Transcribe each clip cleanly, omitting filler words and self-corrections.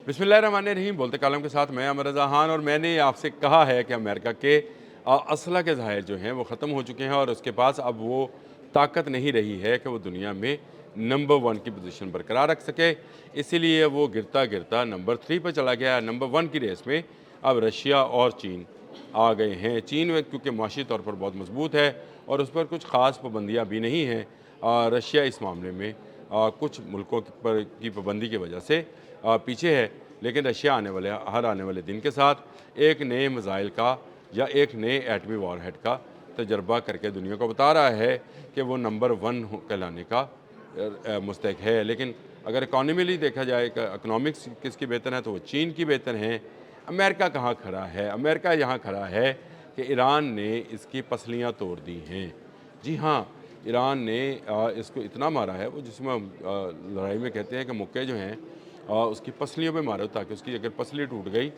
बिस्मिल्लाहिर्रहमानिर्रहीम। बोलते कालम के साथ मैं अमर रज़ा खान। और मैंने आपसे कहा है कि अमेरिका के असलह के ज़ाहिर जो हैं वो ख़त्म हो चुके हैं और उसके पास अब वो ताकत नहीं रही है कि वो दुनिया में नंबर 1 की पोजीशन बरकरार रख सके। इसीलिए वो गिरता गिरता नंबर 3 पर चला गया। नंबर 1 की रेस में अब रशिया और चीन आ गए हैं। चीन में क्योंकि माशी तौर पर बहुत मजबूत है और उस पर कुछ ख़ास पाबंदियाँ भी नहीं हैं। रशिया इस मामले में कुछ मुल्कों की पाबंदी की वजह से पीछे है। लेकिन रशिया आने वाले दिन के साथ एक नए मिज़ाइल का या एक नए एटमी वॉरहेड का तजर्बा करके दुनिया को बता रहा है कि वो नंबर 1 कहलाने का मुस्तहिक है। लेकिन अगर इकॉनमीली देखा जाए, इकनॉमिक्स किसकी बेहतर है, तो वो चीन की बेहतर हैं। अमेरिका कहाँ खड़ा है? अमेरिका यहाँ खड़ा है कि ईरान ने इसकी पसलियाँ तोड़ दी हैं। जी हाँ, ईरान ने इसको इतना मारा है, वो जिसमें लड़ाई में कहते हैं कि मुक्के जो हैं उसकी पसलियों पे मारो, ताकि उसकी अगर पसली टूट गई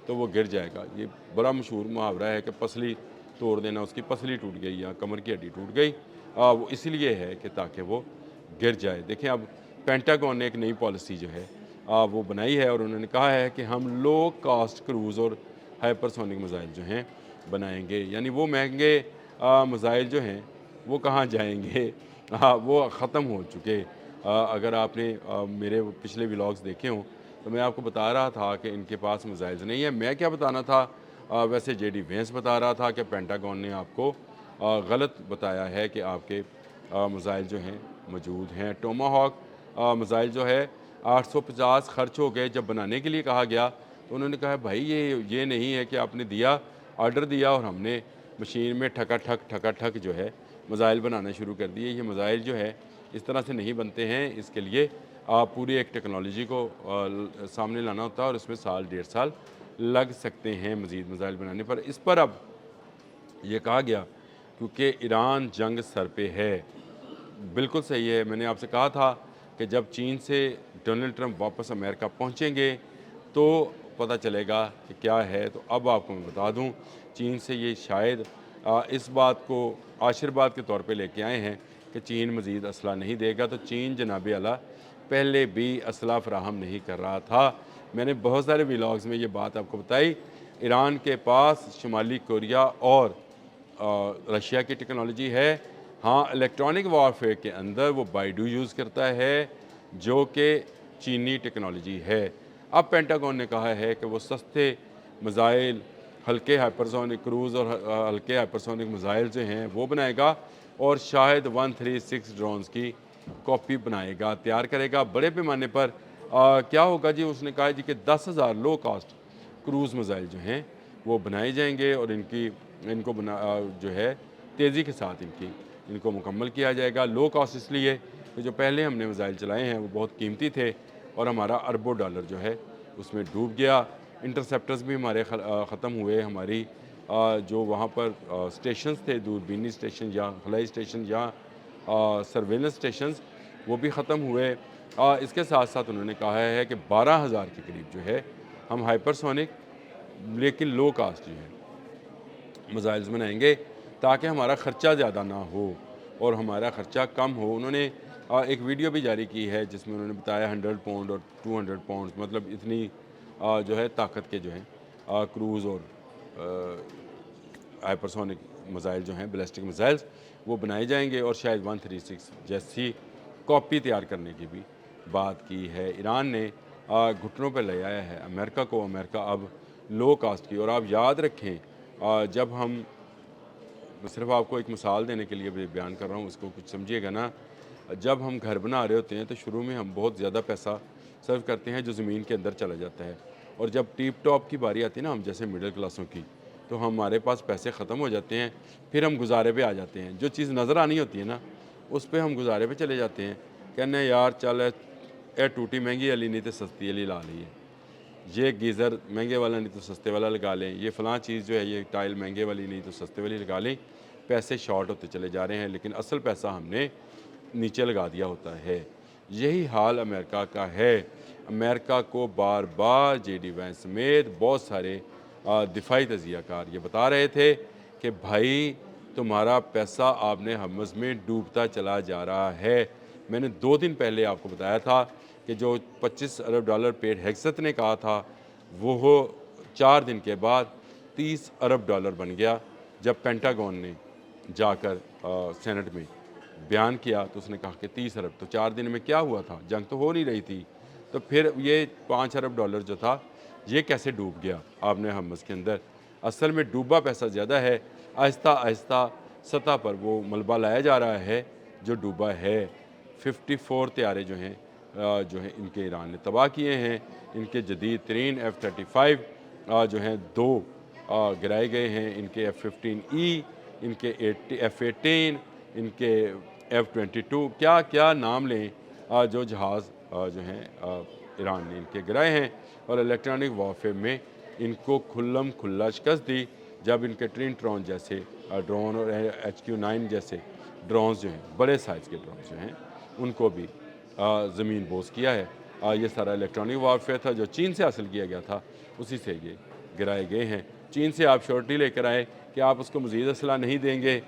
तो वो गिर जाएगा। ये बड़ा मशहूर मुहावरा है कि पसली तोड़ देना, उसकी पसली टूट गई या कमर की हड्डी टूट गई। वो इसलिए है कि ताकि वो गिर जाए। देखें, अब पेंटागन ने एक नई पॉलिसी जो है वो बनाई है और उन्होंने कहा है कि हम लो कॉस्ट क्रूज़ और हाइपरसोनिक मिसाइल जो हैं बनाएंगे। यानी वो महंगे मिसाइल जो हैं वो कहाँ जाएंगे? वो ख़त्म हो चुके। अगर आपने मेरे पिछले व्लॉग्स देखे हों तो मैं आपको बता रहा था कि इनके पास मिसाइल्स नहीं है। मैं क्या बताना था, वैसे जेडी वेंस बता रहा था कि पेंटागन ने आपको गलत बताया है कि आपके मिसाइल जो हैं मौजूद हैं। टोमाहॉक मिसाइल जो है 850 खर्च हो गए। जब बनाने के लिए कहा गया तो उन्होंने कहा भाई ये नहीं है कि आपने दिया, ऑर्डर दिया और हमने मशीन में ठका ठक जो है मिसाइल बनाना शुरू कर दिए। ये मिसाइल जो है इस तरह से नहीं बनते हैं। इसके लिए पूरी एक टेक्नोलॉजी को सामने लाना होता है और इसमें साल 1.5 साल लग सकते हैं मज़ीद मिसाइल बनाने पर। इस पर अब ये कहा गया क्योंकि ईरान जंग सर पे है। बिल्कुल सही है। मैंने आपसे कहा था कि जब चीन से डोनाल्ड ट्रंप वापस अमेरिका पहुंचेंगे तो पता चलेगा कि क्या है। तो अब आपको मैं बता दूं, चीन से ये शायद इस बात को आशीर्वाद के तौर पे लेके आए हैं कि चीन मज़ीद असला नहीं देगा। तो चीन जनाब आला पहले भी असला फ़राहम नहीं कर रहा था। मैंने बहुत सारे व्लॉग्स में ये बात आपको बताई। ईरान के पास शुमाली कोरिया और रशिया की टेक्नोलॉजी है। हाँ, इलेक्ट्रॉनिक वारफेयर के अंदर वो बाइडू यूज़ करता है जो कि चीनी टेक्नोलॉजी है। अब पेंटागन ने कहा है कि वो सस्ते मिसाइल, हल्के हाइपरसोनिक क्रूज़ और हल्के हाइपरसोनिक मिसाइल जो हैं वो बनाएगा और शायद 136 ड्रोन्स की कॉपी बनाएगा, तैयार करेगा बड़े पैमाने पर। क्या होगा जी? उसने कहा जी कि 10,000 लो कास्ट क्रूज़ मिसाइल जो हैं वो बनाए जाएंगे और इनको जो है तेज़ी के साथ इनको मुकम्मल किया जाएगा। लो कास्ट इसलिए कि जो पहले हमने मिसाइल चलाए हैं वो बहुत कीमती थे और हमारा अरबों डॉलर जो है उसमें डूब गया। इंटरसेप्टर्स भी हमारे ख़त्म हुए। हमारी जो वहाँ पर स्टेशंस थे, दूरबीनी स्टेशन या खलाई स्टेशन या सर्वेलेंस स्टेशंस, वो भी ख़त्म हुए। इसके साथ साथ उन्होंने कहा है कि 12,000 के करीब जो है हम हाइपरसोनिक लेकिन लो कास्ट जो है मिसाइल्स बनाएंगे ताकि हमारा ख़र्चा ज़्यादा ना हो और हमारा ख़र्चा कम हो। उन्होंने एक वीडियो भी जारी की है जिसमें उन्होंने बताया 100 पाउंड और 200 पाउंड, मतलब इतनी जो है ताकत के जो हैं क्रूज़ और हाइपरसोनिक मिसाइल जो हैं, बैलिस्टिक मिसाइल्स, वो बनाए जाएंगे और शायद 136 जैसी कॉपी तैयार करने की भी बात की है। ईरान ने घुटनों पर ले आया है अमेरिका को। अमेरिका अब लो कास्ट की, और आप याद रखें जब हम, सिर्फ आपको एक मिसाल देने के लिए भी बयान कर रहा हूँ, उसको कुछ समझिएगा ना। जब हम घर बना रहे होते हैं तो शुरू में हम बहुत ज़्यादा पैसा सर्व करते हैं जो ज़मीन के अंदर चला जाता है, और जब टिप टॉप की बारी आती है ना, हम जैसे मिडिल क्लासों की, तो हमारे पास पैसे ख़त्म हो जाते हैं। फिर हम गुजारे पे आ जाते हैं। जो चीज़ नज़र आनी होती है ना उस पर हम गुजारे पे चले जाते हैं। कहने यार चल ए टूटी महंगी वाली नहीं तो सस्ती वाली ला ली है, ये गीज़र महंगे वाला नहीं तो सस्ते वाला लगा लें, ये फ़लाँ चीज़ जो है ये टाइल महंगे वाली नहीं तो सस्ते वाली लगा लें। पैसे शॉर्ट होते चले जा रहे हैं लेकिन असल पैसा हमने नीचे लगा दिया होता है। यही हाल अमेरिका का है। अमेरिका को बार बार जेडी वैंस समेत बहुत सारे दिफाई तजियाकार ये बता रहे थे कि भाई तुम्हारा पैसा आपने हमस में डूबता चला जा रहा है। मैंने 2 दिन पहले आपको बताया था कि जो 25 अरब डॉलर पेट हेग्सत ने कहा था वो 4 दिन के बाद 30 अरब डॉलर बन गया। जब पेंटागन ने जाकर सेनेट में बयान किया तो उसने कहा कि 30 अरब, तो 4 दिन में क्या हुआ था, जंग तो हो नहीं रही थी। तो फिर ये 5 अरब डॉलर जो था ये कैसे डूब गया आपने हमस के अंदर। असल में डूबा पैसा ज़्यादा है, आहिस्ता आहिस्ता सतह पर वो मलबा लाया जा रहा है जो डूबा है। 54 तैयारे जो हैं इनके ईरान ने तबाह किए हैं। इनके जदीद तरीन F-35 जो हैं 2 गिराए गए हैं। इनके F-15E, इनके F-18, इनके F-22, क्या क्या नाम लें जो जहाज़ जो हैं ईरान ने इनके गिराए हैं। और इलेक्ट्रॉनिक वॉरफेयर में इनको खुल्लम खुल्ला शिकस्त दी जब इनके ट्रिन ट्रॉन जैसे ड्रोन और HQ-9 जैसे ड्रोन्स जो हैं, बड़े साइज़ के ड्रोन जो हैं, उनको भी ज़मीन बोस किया है। ये सारा इलेक्ट्रॉनिक वारफेयर था जो चीन से हासिल किया गया था, उसी से ये गिराए गए हैं। चीन से आप श्योरिटी लेकर आए कि आप उसको मज़ीद असला नहीं देंगे,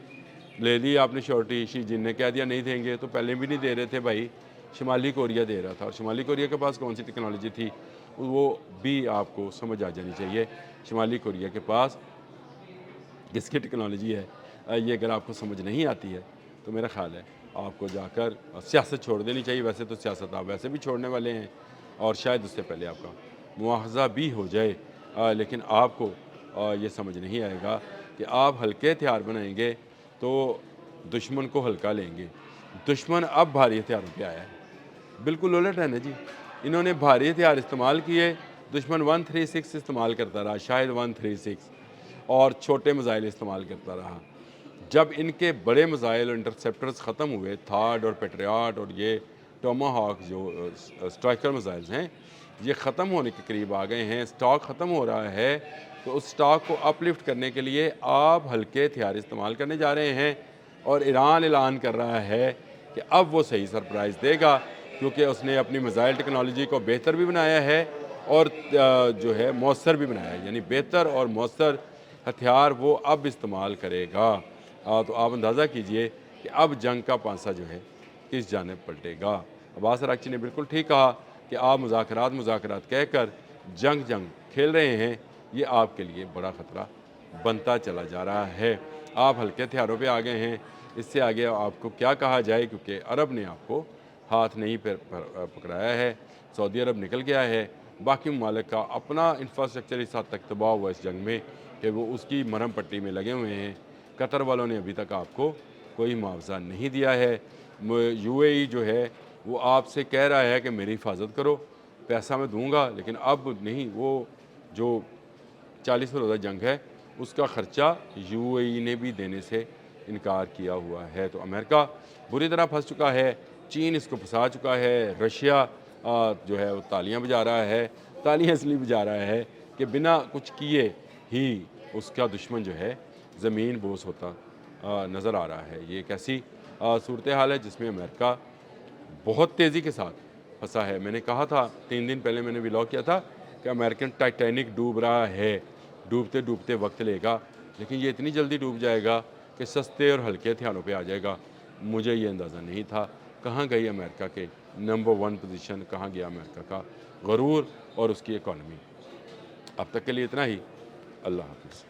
ले ली आपने श्योरिटी, शी जिन ने कह दिया नहीं देंगे, तो पहले भी नहीं दे रहे थे भाई, शुमाली कोरिया दे रहा था। और शुमाली कोरिया के पास कौन सी टेक्नोलॉजी थी वो भी आपको समझ आ जानी चाहिए। शुमाली कोरिया के पास किसकी टेक्नोलॉजी है, ये अगर आपको समझ नहीं आती है तो मेरा ख़्याल है आपको जाकर सियासत छोड़ देनी चाहिए। वैसे तो सियासत आप वैसे भी छोड़ने वाले हैं और शायद उससे पहले आपका मुआवजा भी हो जाए, लेकिन आपको ये समझ नहीं आएगा कि आप हल्के हथियार बनाएंगे तो दुश्मन को हल्का लेंगे। दुश्मन अब भारी हथियारों पे आया है, बिल्कुल उलट है ना जी। इन्होंने भारी हथियार इस्तेमाल किए, दुश्मन 136 इस्तेमाल करता रहा, शायद 136, और छोटे मिसाइल इस्तेमाल करता रहा। जब इनके बड़े मिसाइल और इंटरसेप्टर्स ख़त्म हुए, थार्ड और पेट्रियाट और ये टोमाहॉक जो स्ट्राइकर मिसाइल्स हैं, ये ख़त्म होने के करीब आ गए हैं, स्टॉक ख़त्म हो रहा है, तो उस स्टॉक को अपलिफ्ट करने के लिए आप हल्के हथियार इस्तेमाल करने जा रहे हैं। और ईरान ऐलान कर रहा है कि अब वो सही सरप्राइज़ देगा, क्योंकि उसने अपनी मिसाइल टेक्नोलॉजी को बेहतर भी बनाया है और जो है मौसर भी बनाया है, यानी बेहतर और मौसर हथियार वो अब इस्तेमाल करेगा। तो आप अंदाज़ा कीजिए कि अब जंग का पांसा जो है किस जानिब पलटेगा। अब्बास अरागची ने बिल्कुल ठीक कहा कि आप मुज़ाकरात कहकर जंग खेल रहे हैं, ये आपके लिए बड़ा ख़तरा बनता चला जा रहा है। आप हल्के हथियारों पे आ गए हैं, इससे आगे आपको क्या कहा जाए, क्योंकि अरब ने आपको हाथ नहीं पकड़ाया है, सऊदी अरब निकल गया है। बाकी ममालिक का अपना इंफ्रास्ट्रक्चर इस हद तक तबाह हुआ इस जंग में कि वो उसकी मरहम पट्टी में लगे हुए हैं। कतर वालों ने अभी तक आपको कोई मुआवजा नहीं दिया है। UAE जो है वो आपसे कह रहा है कि मेरी हिफाजत करो, पैसा मैं दूंगा, लेकिन अब नहीं। वो जो 40 रोज़ा जंग है उसका ख़र्चा UAE ने भी देने से इनकार किया हुआ है। तो अमेरिका बुरी तरह फंस चुका है, चीन इसको फंसा चुका है, रशिया जो है वो तालियां बजा रहा है, तालियां इसलिए बजा रहा है कि बिना कुछ किए ही उसका दुश्मन जो है ज़मीन बोस होता नज़र आ रहा है। ये एक ऐसी सूरत हाल है जिसमें अमेरिका बहुत तेज़ी के साथ फंसा है। मैंने कहा था 3 दिन पहले, मैंने व्लॉग किया था कि अमेरिकन टाइटैनिक डूब रहा है, डूबते डूबते वक्त लेगा, लेकिन ये इतनी जल्दी डूब जाएगा कि सस्ते और हल्के हथियारों पे आ जाएगा। मुझे ये अंदाज़ा नहीं था। कहाँ गई अमेरिका के नंबर 1 पोजीशन, कहाँ गया अमेरिका का गरूर और उसकी इकॉनमी। अब तक के लिए इतना ही। अल्लाह हाफ़िज़।